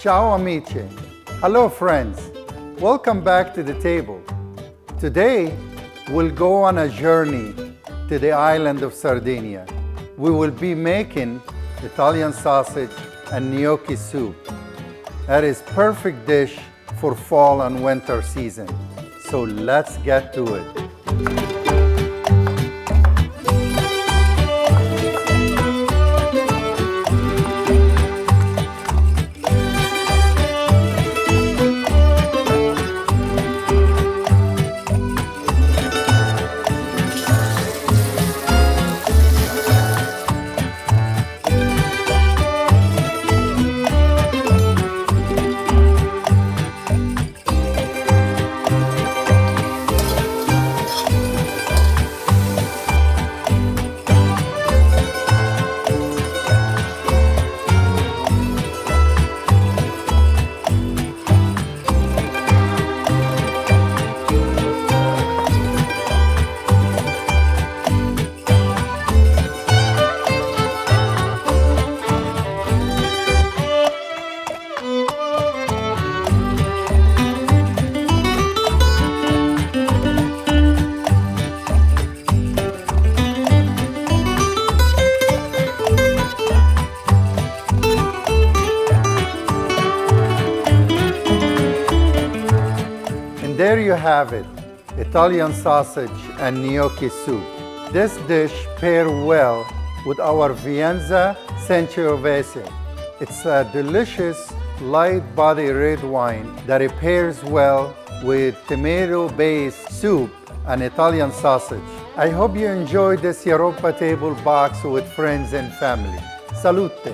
Ciao amici. Hello friends. Welcome back to the table. Today, we'll go on a journey to the island of Sardinia. We will be making Italian sausage and gnocchi soup. That is perfect dish for fall and winter season. So let's get to it. There you have it, Italian sausage and gnocchi soup. This dish pairs well with our Vienza Sangiovese. It's a delicious, light-bodied red wine that pairs well with tomato-based soup and Italian sausage. I hope you enjoyed this Europa Table box with friends and family. Salute!